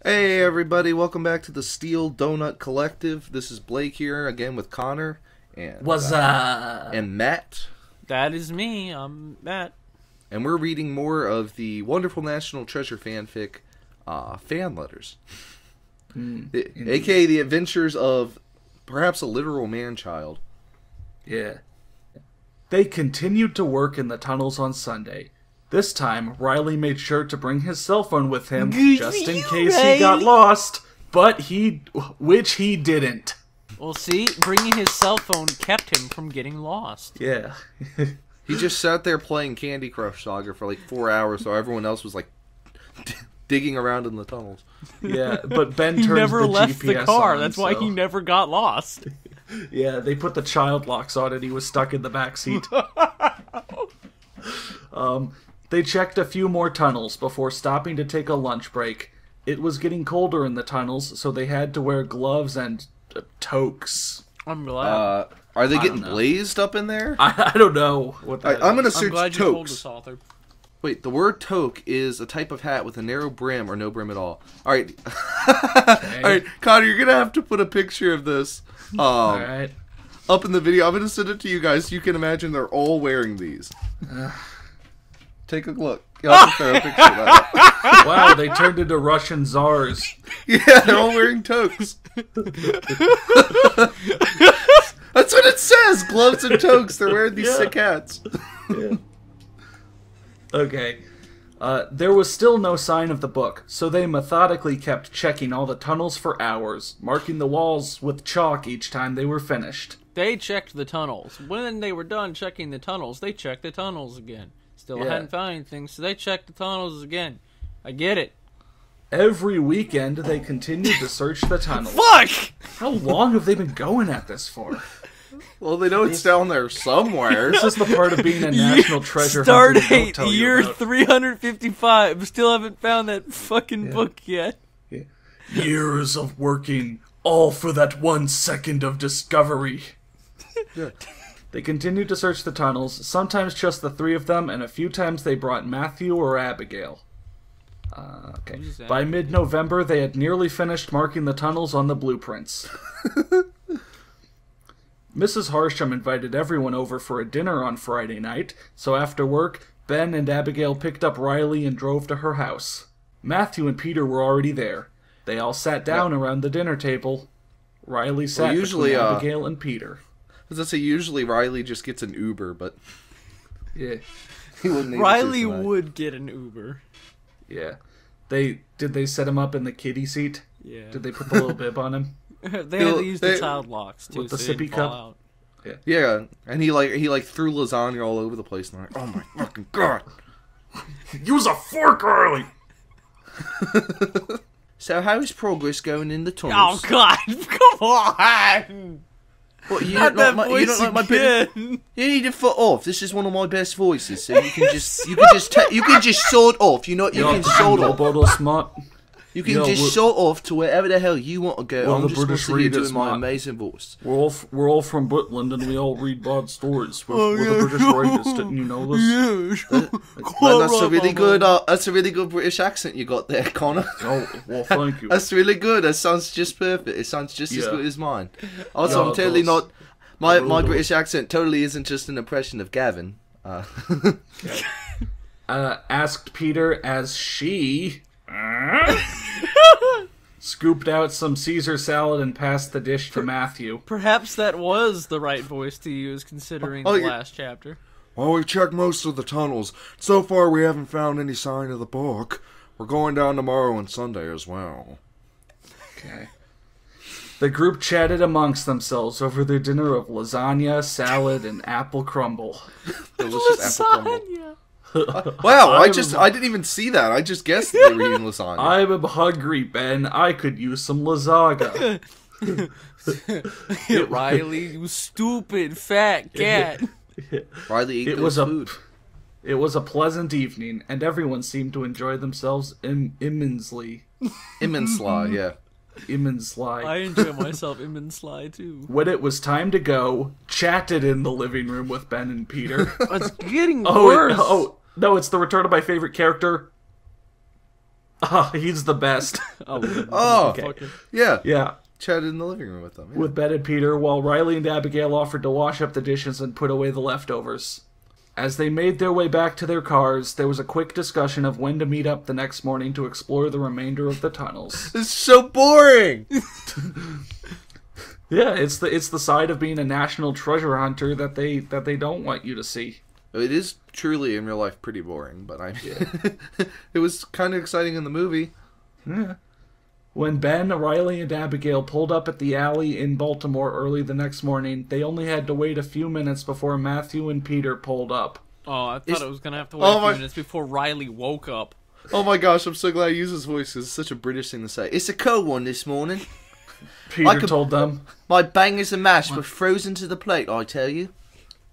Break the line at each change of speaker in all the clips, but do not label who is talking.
Hey everybody, welcome back to the Steel Donut Collective. This is Blake here again with Connor and
What's up?
And Matt.
That is me. I'm Matt.
And we're reading more of the wonderful National Treasure fanfic, fan letters, aka the adventures of perhaps a literal man-child.
Yeah. They continued to work in the tunnels on Sunday. This time, Riley made sure to bring his cell phone with him just in case he got lost, which he didn't.
Well, see, bringing his cell phone kept him from getting lost.
Yeah.
He just sat there playing Candy Crush Saga for like 4 hours, so everyone else was like digging around in the tunnels.
Yeah, but Ben turns
He never
the
left
GPS
the car.
on,
That's why he never got lost.
Yeah, they put the child locks on and he was stuck in the back seat. They checked a few more tunnels before stopping to take a lunch break. It was getting colder in the tunnels, so they had to wear gloves and toques.
I'm glad.
Are they getting blazed up in there?
I don't know what that
I'm going to
I'm
search
glad you told
toques.
us, author.
Wait, the word toque is a type of hat with a narrow brim or no brim at all. Alright.
Okay.
Alright, Connor, you're going to have to put a picture of this
Alright.
up in the video. I'm going to send it to you guys so you can imagine they're all wearing these. Take a look. You'll have to throw a picture of that.
Wow, they turned into Russian czars.
Yeah, they're all wearing toques. That's what it says! Gloves and toques. They're wearing these sick hats.
Yeah. Okay. There was still no sign of the book, so they methodically kept checking all the tunnels for hours, marking the walls with chalk each time they were finished.
They checked the tunnels. When they were done checking the tunnels, they checked the tunnels again. Still hadn't found anything, so they checked the tunnels again. I get it.
Every weekend, they continued to search the tunnels.
Fuck!
How long have they been going at this for?
Well, they know it's down there somewhere.
This is the part of being a national treasure
Start
hunter they don't
date,
tell you
year
about.
355. Still haven't found that fucking book yet.
Yeah. Years of working, all for that 1 second of discovery.
Yeah.
They continued to search the tunnels, sometimes just the three of them, and a few times they brought Matthew or Abigail. Okay. By mid-November, they had nearly finished marking the tunnels on the blueprints. Mrs. Harsham invited everyone over for a dinner on Friday night, so after work, Ben and Abigail picked up Riley and drove to her house. Matthew and Peter were already there. They all sat down around the dinner table. Riley sat between Abigail and Peter.
As I say, usually Riley just gets an Uber, but
Yeah.
he wouldn't.
Riley would get an Uber.
Yeah. Did they set him up in the kiddie seat?
Yeah.
Did they put the little bib on him?
They had to use the child locks, too,
with the
so they
sippy
didn't fall
cup?
out.
Yeah, and he threw lasagna all over the place. And I'm like, oh my fucking god!
Use a fork, Riley!
So how's progress going in the tunnels?
Oh god, come on!
What, you
Not
don't
that
like
voice
my
again.
You need to foot off. This is one of my best voices, so you can just sort off. You know, you can sort off.
Bottle smart.
You can just sort off to wherever the hell you want to go.
Well,
I'm
the
just going to
British
sit here
readers,
doing my
Mark.
amazing voice.
We're all from Butland and we all read bad stories. We're the British Raiders. Didn't you know this?
Man, that's a really good. That's a really good British accent you got there, Connor.
Oh, well, thank you.
That's really good. That sounds just perfect. It sounds just as good as mine. Also,
Yeah,
I'm totally
it does.
not. My
really does.
British accent totally isn't just an impression of Gavin.
Asked Peter as she scooped out some Caesar salad and passed the dish to Matthew.
Perhaps that was the right voice to use, considering the last chapter.
Well, we've checked most of the tunnels. So far, we haven't found any sign of the book. We're going down tomorrow and Sunday as well.
Okay. The group chatted amongst themselves over their dinner of lasagna, salad, and apple crumble.
Delicious apple crumble.
Lasagna.
Wow, I didn't even see that. I just guessed they were eating lasagna.
I'm hungry, Ben. I could use some lasagna.
Riley, you stupid fat cat.
Riley ate
It
those
was a
food.
It was a pleasant evening, and everyone seemed to enjoy themselves immensely.
Immensely, yeah.
Immensely.
I enjoy myself immensely, too.
When it was time to go, chatted in the living room with Ben and Peter.
It's getting worse.
No, it's the return of my favorite character. Oh, he's the best.
Oh,
okay.
yeah.
Yeah.
Chatted in the living room with them. Yeah.
With Ben and Peter, while Riley and Abigail offered to wash up the dishes and put away the leftovers. As they made their way back to their cars, there was a quick discussion of when to meet up the next morning to explore the remainder of the tunnels.
It's so boring.
Yeah, it's the side of being a national treasure hunter that they don't want you to see.
It is truly in real life pretty boring, but it was kind of exciting in the movie.
Yeah. When Ben, Riley, and Abigail pulled up at the alley in Baltimore early the next morning, they only had to wait a few minutes before Matthew and Peter pulled up.
Oh, I thought it was going to have to wait a few minutes before Riley woke up.
Oh my gosh, I'm so glad I use his voice because it's such a British thing to say. It's a cold one this morning.
Peter told them.
My bangers and mash were frozen to the plate, I tell you.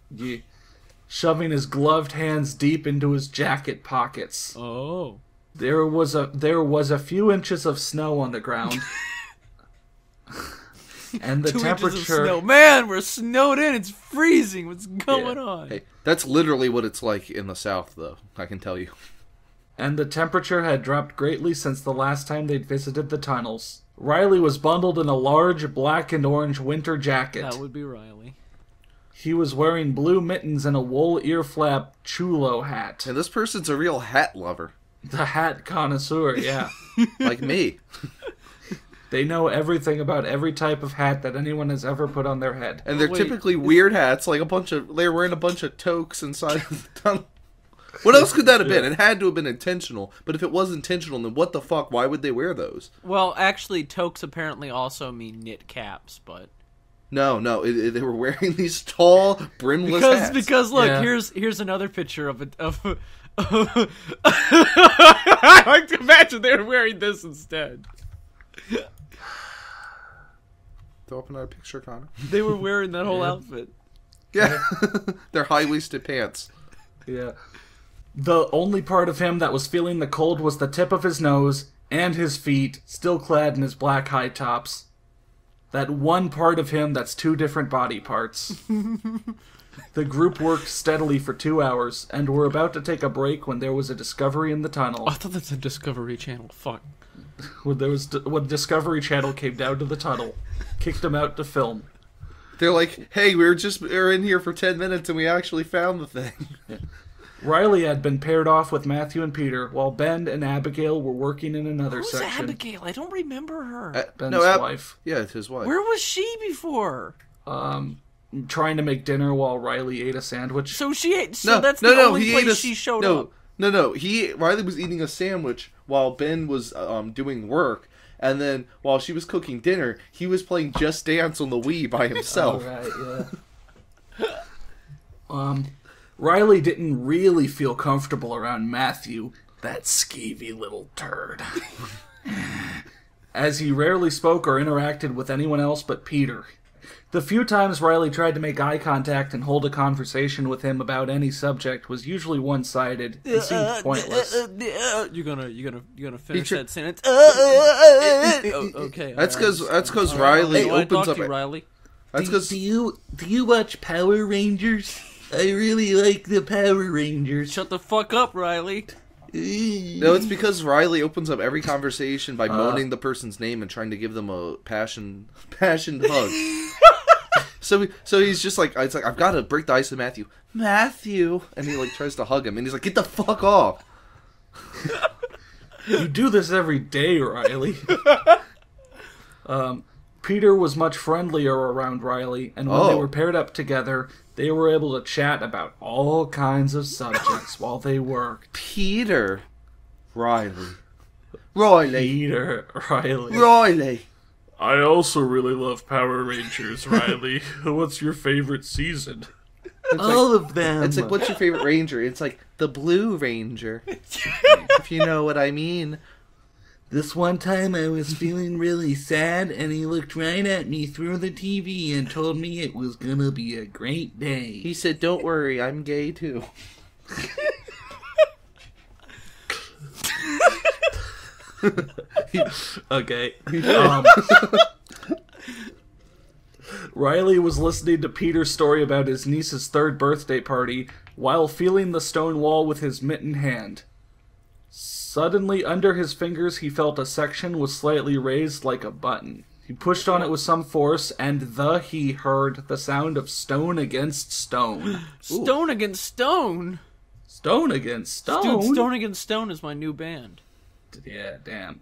Yeah. Shoving his gloved hands deep into his jacket pockets.
Oh.
There was a few inches of snow on the ground. And the
2
temperature...
inches of snow. Man, we're snowed in. It's freezing. What's going on?
Hey, that's literally what it's like in the South, though. I can tell you.
And the temperature had dropped greatly since the last time they'd visited the tunnels. Riley was bundled in a large black and orange winter jacket.
That would be Riley.
He was wearing blue mittens and a wool ear-flap chulo hat.
And this person's a real hat lover.
The hat connoisseur, yeah.
Like me.
They know everything about every type of hat that anyone has ever put on their head.
And they're typically weird hats, like they're wearing a bunch of toques inside of the tunnel. What else could that have been? It had to have been intentional. But if it was intentional, then what the fuck? Why would they wear those?
Well, actually, toques apparently also mean knit caps, but...
No, they were wearing these tall, brimless hats.
Because look,
Yeah.
here's another picture of it. I like to imagine they were wearing this instead.
Throw up another picture, Connor.
They were wearing that whole outfit.
Yeah. They're high-waisted pants.
Yeah. The only part of him that was feeling the cold was the tip of his nose and his feet, still clad in his black high tops. That one part of him that's two different body parts. The group worked steadily for 2 hours, and were about to take a break when there was a discovery in the tunnel.
I thought that's a Discovery Channel. Fuck.
When Discovery Channel came down to the tunnel, kicked them out to film.
They're like, hey, we're in here for 10 minutes and we actually found the thing.
Yeah. Riley had been paired off with Matthew and Peter, while Ben and Abigail were working in another
Who's
section.
Abigail? I don't remember her.
Ben's wife.
Yeah, it's his wife.
Where was she before?
Trying to make dinner while Riley ate a sandwich.
So she ate. So that's the only place she showed up.
No. Riley was eating a sandwich while Ben was doing work, and then while she was cooking dinner, he was playing Just Dance on the Wii by himself.
Right, yeah. Riley didn't really feel comfortable around Matthew, that skeevy little turd. As he rarely spoke or interacted with anyone else but Peter. The few times Riley tried to make eye contact and hold a conversation with him about any subject was usually one-sided and seemed pointless.
You're gonna finish that sentence. Okay.
That's because Riley opens up.
Riley.
That's because
Do you watch Power Rangers? I really like the Power Rangers.
Shut the fuck up, Riley.
no, it's because Riley opens up every conversation by moaning the person's name and trying to give them a passionate hug. So he's just like, it's like, I've got to break the ice with Matthew, and he like tries to hug him, and he's like, get the fuck off.
You do this every day, Riley. Peter was much friendlier around Riley, and when they were paired up together, they were able to chat about all kinds of subjects while they worked.
Peter. Riley.
Peter, Riley. I also really love Power Rangers, Riley. What's your favorite season?
All of them. It's like, what's your favorite ranger? It's like, the Blue Ranger. If you know what I mean.
This one time I was feeling really sad, and he looked right at me through the TV and told me it was gonna be a great day.
He said, don't worry, I'm gay too.
Okay. Riley was listening to Peter's story about his niece's 3rd birthday party while feeling the stone wall with his mittened hand. Suddenly, under his fingers, he felt a section was slightly raised like a button. He pushed on it with some force, and he heard the sound of stone against stone.
Stone against stone?
Stone against stone?
Dude, Stone Against Stone is my new band.
Yeah, damn.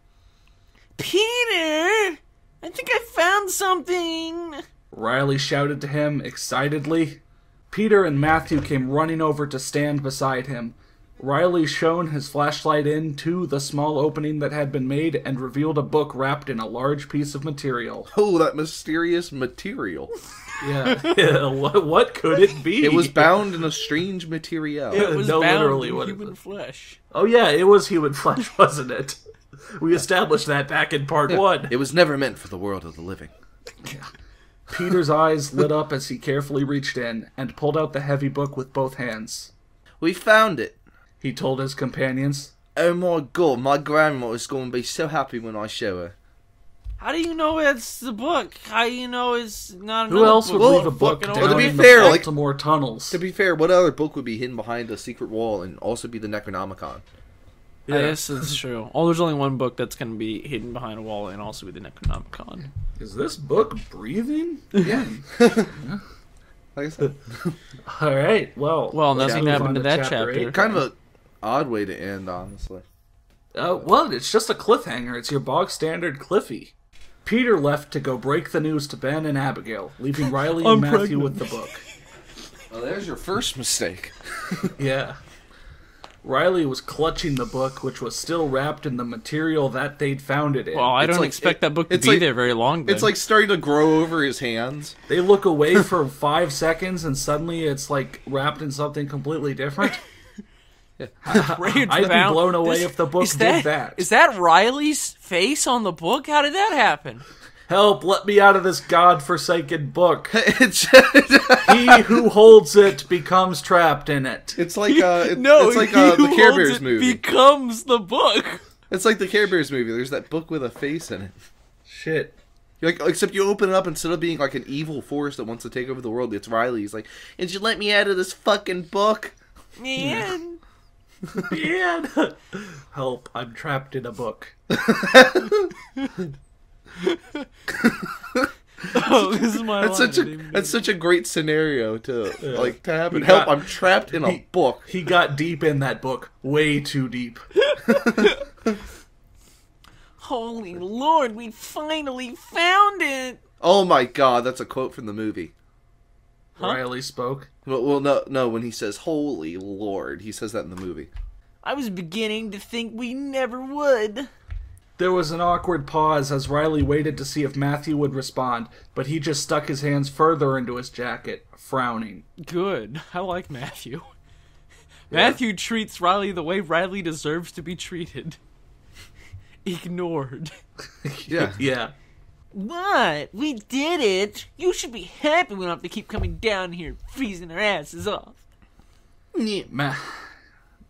Peter! I think I found something!
Riley shouted to him excitedly. Peter and Matthew came running over to stand beside him. Riley shone his flashlight into the small opening that had been made and revealed a book wrapped in a large piece of material.
Oh, that mysterious material.
Yeah. What could it be?
It was bound in a strange material.
It was
No,
bound
literally
in
what it
human
was.
flesh.
Oh yeah, it was human flesh, wasn't it? We established that back in part 1.
It was never meant for the world of the living.
Peter's eyes lit up as he carefully reached in and pulled out the heavy book with both hands.
We found it.
He told his companions.
Oh my god, my grandma is going to be so happy when I show her.
How do you know it's the book? How do you know it's not another
Who else
book?
would leave a book
Fucking
down
Well, to be
in
fair,
the
like-
Baltimore tunnels?
To be fair, what other book would be hidden behind a secret wall and also be the Necronomicon?
I guess that's true. Oh, there's only one book that's going to be hidden behind a wall and also be the Necronomicon.
Is this book breathing?
Yeah. Like I said,
All right. Well, let's
nothing
move
happened
on
to that
chapter
chapter.
8.
kind of a odd way to end, honestly.
Well, it's just a cliffhanger. It's your bog standard Cliffy. Peter left to go break the news to Ben and Abigail, leaving Riley and Matthew with the book.
Well, there's your first mistake.
Yeah. Riley was clutching the book, which was still wrapped in the material that they'd found it in.
Well, I
It's
don't
like-
expect that book to
it's
be
like-
there very long. Then.
It's like starting to grow over his hands.
They look away for 5 seconds, and suddenly it's like wrapped in something completely different.
Rage
I'd be
bound.
blown away
This-
if the book
is
did that.
Is that Riley's face on the book? How did that happen?
Help, let me out of this godforsaken book.
It's
He who holds it becomes trapped in it.
it's like
No,
it's like
he who
the Care
holds
Bears
it
movie.
becomes the book.
It's like the Care Bears movie. There's that book with a face in it.
Shit.
Like, except you open it up, instead of being like an evil force that wants to take over the world, it's Riley. He's like, "Did you let me out of this fucking book?"
Man.
Man. Help, I'm trapped in a book.
Oh, this is my
That's
line.
such a great scenario to like to happen.
He
Help!
got-
I'm trapped in a book.
He got deep in that book. Way too deep.
Holy Lord, we finally found it.
Oh my god, that's a quote from the movie.
Huh?
Riley spoke.
Well, no. When he says "Holy Lord," he says that in the movie.
I was beginning to think we never would.
There was an awkward pause as Riley waited to see if Matthew would respond, but he just stuck his hands further into his jacket, frowning.
Good. I like Matthew. Matthew treats Riley the way Riley deserves to be treated. Ignored.
Yeah.
Yeah.
What? We did it! You should be happy we don't have to keep coming down here freezing our asses off.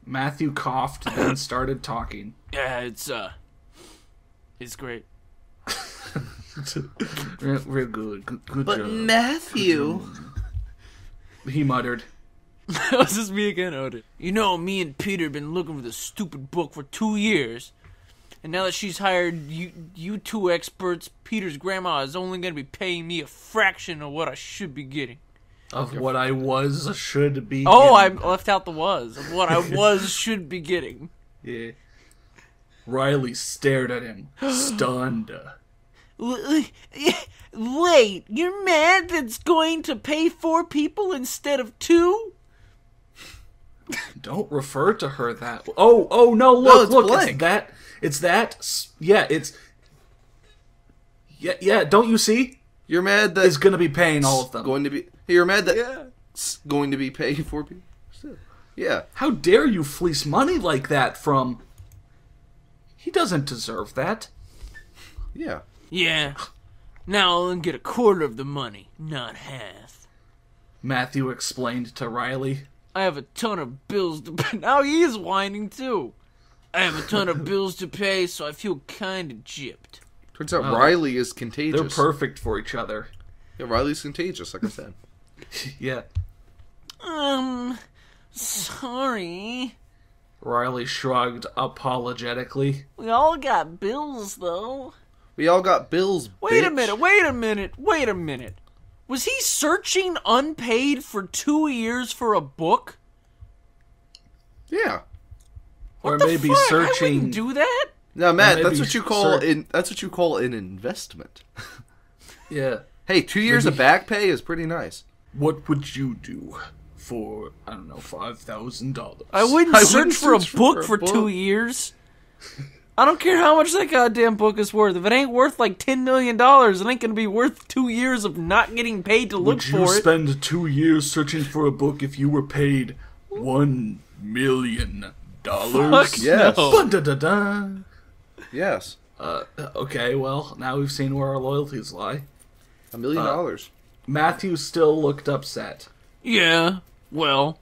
Matthew coughed, then started talking.
Yeah, it's great.
Real good. Good
But
job.
Matthew,
He muttered.
This is me again, Odin. You know, me and Peter have been looking for this stupid book for 2 years. And now that she's hired you two experts, Peter's grandma is only going to be paying me a fraction of what I should be getting.
Of what I should be.
Oh, I
getting.
left out the was. Of what I should be getting.
Yeah. Riley stared at him, stunned.
Wait, you're mad that's going to pay 4 people instead of 2?
Don't refer to her that way. Oh, no,
it's
look,
blank.
Yeah, don't you see?
you're mad that
It's gonna be paying all of them.
going to be. You're mad that it's going to be paid for people. Yeah.
How dare you fleece money like that from... He doesn't deserve that.
Yeah.
Yeah. Now I'll get a quarter of the money, not half.
Matthew explained to Riley.
I have a ton of bills to pay. Now he is whining too. I have a ton of bills to pay, so I feel kind of gypped.
Turns out Riley is
They're
contagious.
perfect for each other.
Yeah, Riley's contagious, like I said.
Yeah.
Sorry.
Riley shrugged apologetically.
We all got bills, though.
We all got bills,
Wait a
bitch.
minute. Was he searching unpaid for 2 years for a book?
Yeah.
Or
The
maybe
fuck? I
searching.
wouldn't do that.
Now, Matt,
maybe
that's what you call an investment.
Yeah.
Hey, 2 years of back pay is pretty nice.
What would you do for, I don't know, $5,000?
I wouldn't
I
search
wouldn't
for a
search
book
for
for
a
2
book.
years. I don't care how much that goddamn book is worth. If it ain't worth like $10 million, it ain't gonna be worth 2 years of not getting paid to look
Would you
for it.
spend 2 years searching for a book if you were paid $1 million?
Fuck
Yes.
no.
Ba-da-da-da.
Yes.
Okay, well, now we've seen where our loyalties lie.
$1 million.
Matthew still looked upset.
Yeah, well,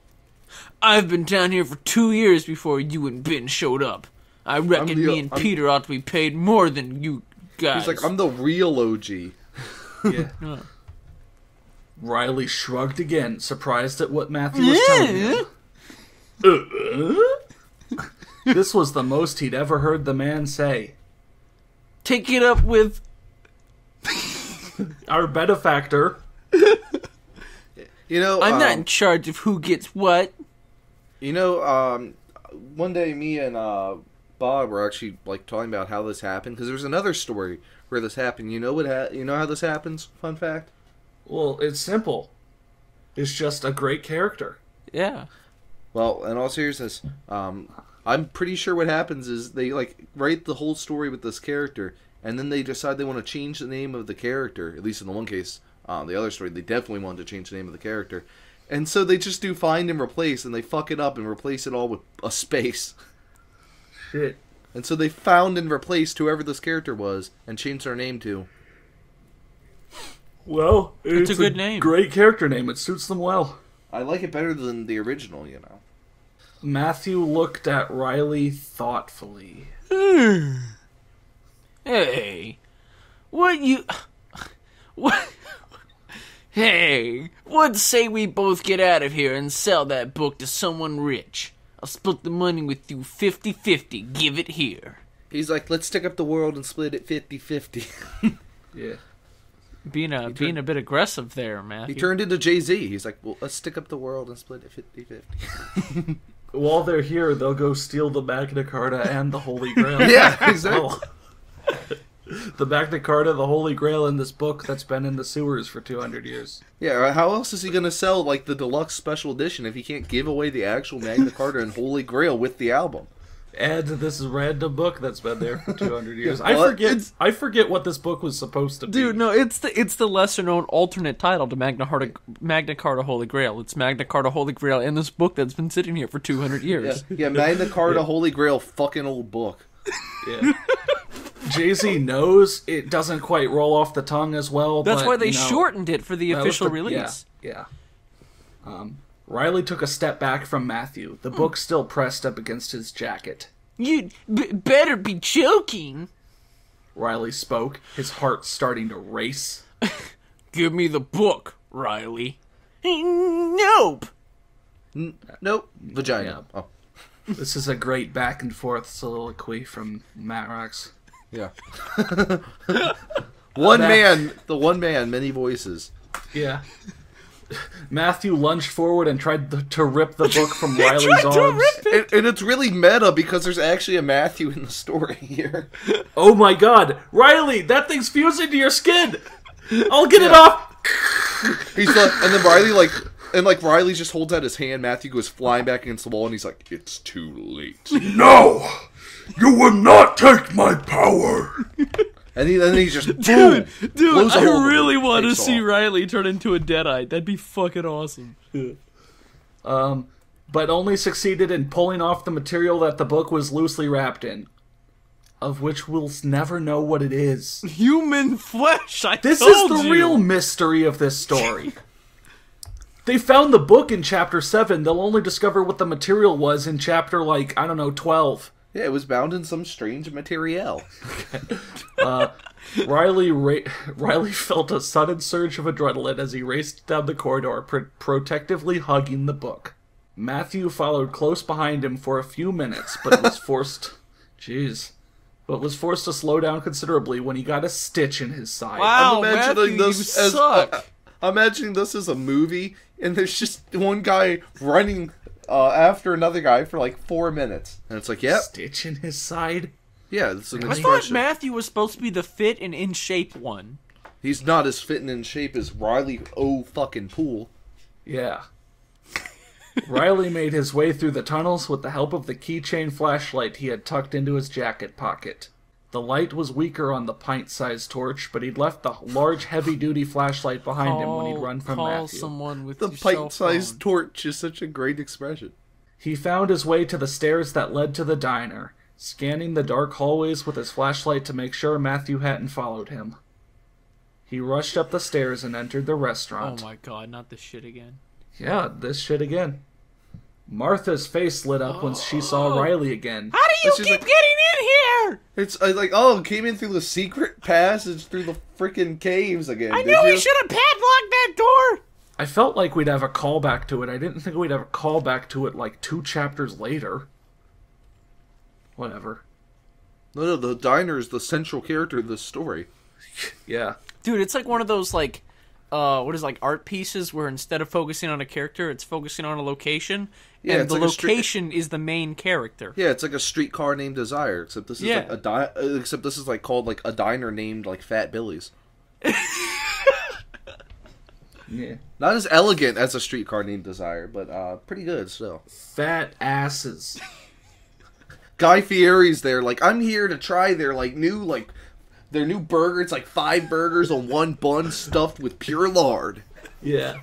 I've been down here for 2 years before you and Ben showed up. I reckon me and Peter ought to be paid more than you guys.
He's like, I'm the real OG.
Yeah. Riley shrugged again, surprised at what Matthew was telling him. This was the most he'd ever heard the man say.
Take it up with...
Our benefactor.
You know,
I'm not in charge of who gets what.
You know, one day me and Bob were actually like talking about how this happened because there's another story where this happened. You know what? You know how this happens? Fun fact.
Well, it's simple. It's just a great character.
Yeah.
Well, in all seriousness, I'm pretty sure what happens is they like write the whole story with this character, and then they decide they want to change the name of the character. At least in the one case, the other story, they definitely wanted to change the name of the character, and so they just do find and replace, and they fuck it up and replace it all with a space.
Shit.
And so they found and replaced whoever this character was and changed their name to.
Well, it's
a good name.
Great character name. It suits them well.
I like it better than the original, you know.
Matthew looked at Riley thoughtfully.
Hey. What you... What... Hey. What say we both get out of here and sell that book to someone rich? I'll split the money with you 50-50. Give it here.
He's like, let's stick up the world and split it 50-50.
Yeah.
Being a bit aggressive there, Matthew.
He turned into Jay-Z. He's like, well, let's stick up the world and split it 50-50.
While they're here, they'll go steal the Magna Carta and the Holy Grail.
Yeah, exactly.
Well, the Magna Carta, the Holy Grail, and this book that's been in the sewers for 200 years.
Yeah, how else is he going to sell, like, the deluxe special edition if he can't give away the actual Magna Carta and Holy Grail with the album?
And this random book that's been there for 200 years.
Well,
I forget what this book was supposed to be.
Dude, no, it's the lesser known alternate title to Magna Carta Holy Grail. It's Magna Carta Holy Grail in this book that's been sitting here for 200 years.
Yeah, Magna Carta Holy Grail fucking old book.
Yeah. Jay-Z knows it doesn't quite roll off the tongue as well.
That's
but,
why they
you know,
shortened it for the
that was
official
the-
release.
Yeah. Riley took a step back from Matthew, the book still pressed up against his jacket.
You better be joking.
Riley spoke, his heart starting to race.
Give me the book, Riley. Nope.
Nope. Vagina.
Yeah.
Oh,
This is a great back and forth soliloquy from Matt Rox.
yeah. The one man, many voices.
Yeah. Matthew lunged forward and tried to rip the book from Riley's arms.
And it's really meta because there's actually a Matthew in the story here.
Oh my god! Riley, that thing's fusing to your skin! I'll get it off!
He's like, and then Riley just holds out his hand. Matthew goes flying back against the wall, and he's like, "It's too late."
No! You will not take my power!
And then he just boom, blows a
I
hole in him,
really want to
takes
see
off.
Riley turn into a Deadite. That'd be fucking awesome.
But only succeeded in pulling off the material that the book was loosely wrapped in. Of which we'll never know what it is.
Human flesh.
This is the real mystery of this story. They found the book in chapter 7. They'll only discover what the material was in chapter, 12.
Yeah, it was bound in some strange material.
Riley felt a sudden surge of adrenaline as he raced down the corridor, protectively hugging the book. Matthew followed close behind him for a few minutes, but was forced to slow down considerably when he got a stitch in his side.
Wow,
I'm imagining
Matthew,
this
you
as
suck.
I'm imagining this as a movie, and there's just one guy running after another guy for like 4 minutes, and it's like, yep,
Stitch in his side?
yeah, it's an
I thought
expression.
Matthew was supposed to be the fit and in shape one.
He's not as fit and in shape as Riley fucking Poole.
Yeah. Riley made his way through the tunnels with the help of the keychain flashlight he had tucked into his jacket pocket. The light was weaker on the pint-sized torch, but he'd left the large, heavy-duty flashlight behind him when he'd run from
Call
Matthew.
someone with
The
your cell
pint-sized
phone.
torch is such a great expression.
He found his way to the stairs that led to the diner, scanning the dark hallways with his flashlight to make sure Matthew hadn't followed him. He rushed up the stairs and entered the restaurant.
Oh my god, not this shit again.
Yeah, this shit again. Martha's face lit up when she saw Riley again.
How do you
She's
keep
like-
getting in here?
It's like, oh, came in through the secret passage through the freaking caves again.
I
did
knew
you?
we should have padlocked that door.
I felt like we'd have a callback to it. I didn't think we'd have a callback to it like 2 chapters later. Whatever.
No, the diner is the central character of this story.
Yeah.
Dude, it's like one of those like art pieces where instead of focusing on a character, it's focusing on a location,
Yeah,
and
it's
the
like a street-
location is the main character.
Yeah, it's like a streetcar named Desire, except this is
Yeah.
like except this is like called like a diner named like Fat Billy's.
Yeah.
Not as elegant as a streetcar named Desire, but pretty good still.
Fat asses.
Guy Fieri's there, like, I'm here to try their their new burger. It's like 5 burgers on 1 bun stuffed with pure lard.
Yeah.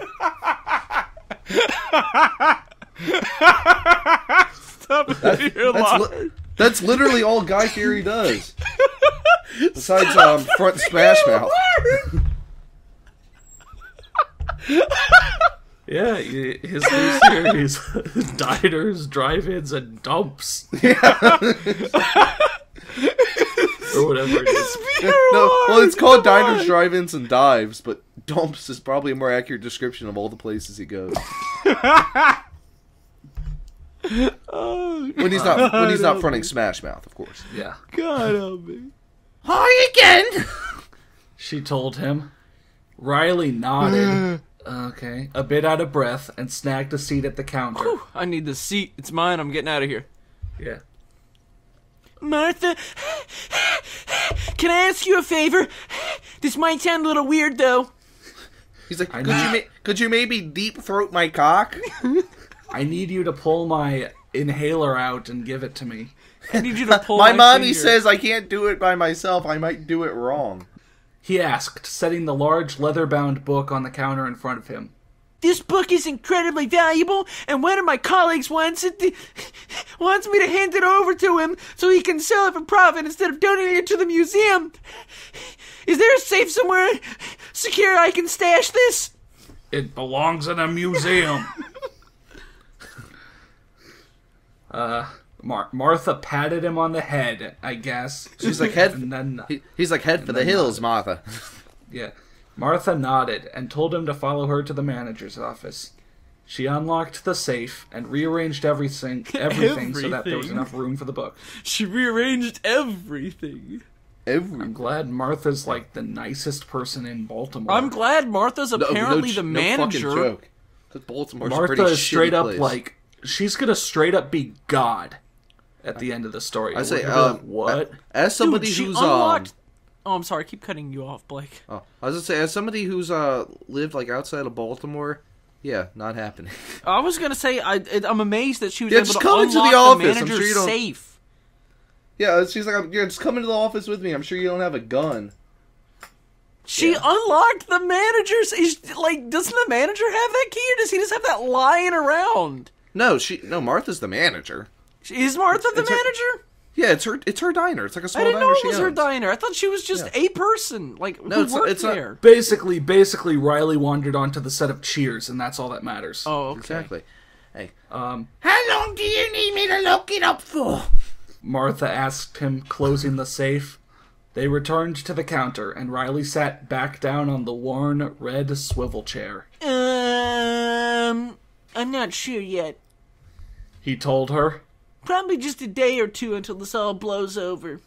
That's literally all Guy Fieri does. Besides front Smash Mouth.
Yeah, his new series, Diners, Drive-Ins, and Dumps. Or whatever it is.
No, well, it's called Diners, Drive-Ins, and Dives, but Dumps is probably a more accurate description of all the places he goes. When he's not fronting Smash Mouth, of course.
Yeah.
God help me.
Hi again.
She told him. Riley nodded. Okay. A bit out of breath and snagged a seat at the counter.
Whew, I need the seat. It's mine. I'm getting out of here.
Yeah.
Martha, can I ask you a favor? This might sound a little weird, though.
He's like, could you maybe deep throat my cock?
I need you to pull my inhaler out and give it to me.
I need you to pull
My mommy
finger.
says I can't do it by myself. I might do it wrong.
He asked, setting the large leather-bound book on the counter in front of him.
This book is incredibly valuable, and one of my colleagues wants me to hand it over to him so he can sell it for profit instead of donating it to the museum. Is there a safe somewhere secure I can stash this?
It belongs in a museum. Martha patted him on the head, I guess.
She's like,
And then,
he's like, head for the hills, Martha.
yeah. Martha nodded and told him to follow her to the manager's office. She unlocked the safe and rearranged everything so that there was enough room for the book.
She rearranged everything.
I'm glad Martha's like the nicest person in Baltimore.
I'm glad Martha's apparently the manager.
No fucking joke. 'Cause Baltimore's a
Martha
pretty
is straight
shitty
up
place.
like, she's gonna straight up be God at the end of the story.
I say,
We're gonna be like, what?
As somebody
Dude, she
who's
unlocked... Oh, I'm sorry. I keep cutting you off, Blake.
I was gonna say, as somebody who's lived like outside of Baltimore, yeah, not happening.
I was gonna say I'm amazed that she was
Yeah,
able
just
to
come into
unlock
the office. I'm
manager's
sure you don't-
safe.
Yeah, she's like, yeah, just come into the office with me. I'm sure you don't have a gun.
She unlocked the manager's. Doesn't the manager have that key, or does he just have that lying around?
No, Martha's the manager.
Is Martha the
it's her-
manager?
Yeah, it's her diner. It's like a
I
small
didn't
diner
know it
she
was her
owns.
diner. I thought she was just a person,
No,
who worked
it's not-
there.
Basically, Riley wandered onto the set of Cheers, and that's all that matters.
Oh, okay.
Exactly. Hey,
How
long do you need me to look it up for?
Martha asked him, closing the safe. They returned to the counter, and Riley sat back down on the worn red swivel chair.
I'm not sure yet.
He told her.
Probably just a day or two until this all blows over.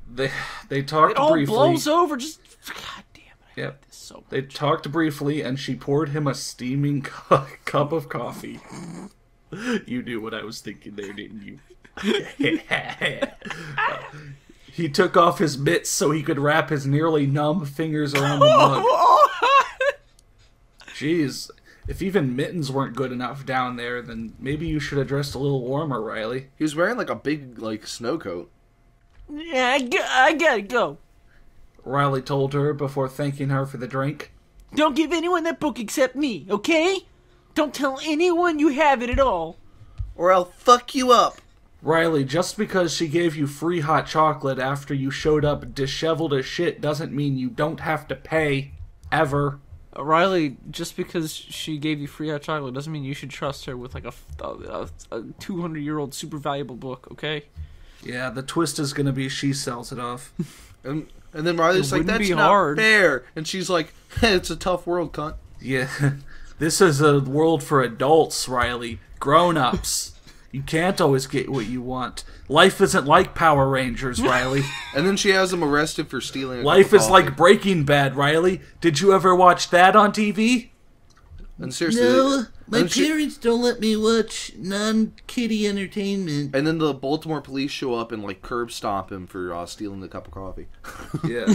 They talked
It all
briefly.
blows over. Just God damn it. I
Yep.
hate this so much.
They talked briefly, and she poured him a steaming cup of coffee. You knew what I was thinking there, didn't you? He took off his mitts so he could wrap his nearly numb fingers around the mug. Jeez, if even mittens weren't good enough down there, then maybe you should have dressed a little warmer, Riley.
He was wearing like a big snow coat.
Yeah, I gotta go.
Riley told her before thanking her for the drink.
Don't give anyone that book except me, okay? Don't tell anyone you have it at all.
Or I'll fuck you up.
Riley, just because she gave you free hot chocolate after you showed up disheveled as shit doesn't mean you don't have to pay. Ever.
Riley, just because she gave you free hot chocolate doesn't mean you should trust her with like a 200-year-old super valuable book, okay?
Yeah, the twist is gonna be she sells it off.
And then Riley's like,
wouldn't
that's
be
not
hard.
fair. And she's like, hey, it's a tough world, cunt.
Yeah, this is a world for adults, Riley. Grown-ups. You can't always get what you want. Life isn't like Power Rangers, Riley.
And then she has him arrested for stealing a
Life
cup of
is
coffee.
like Breaking Bad, Riley. Did you ever watch that on TV?
And seriously,
No, my
and she-
parents don't let me watch non-kiddie entertainment.
And then the Baltimore police show up and like curb stomp him for stealing the cup of coffee.
Yeah.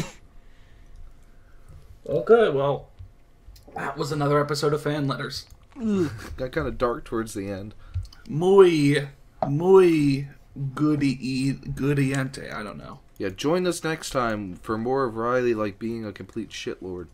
Okay, well, that was another episode of Fan Letters.
Got kind of dark towards the end.
Muy goodiente. I don't know.
Yeah, join us next time for more of Riley like being a complete shitlord.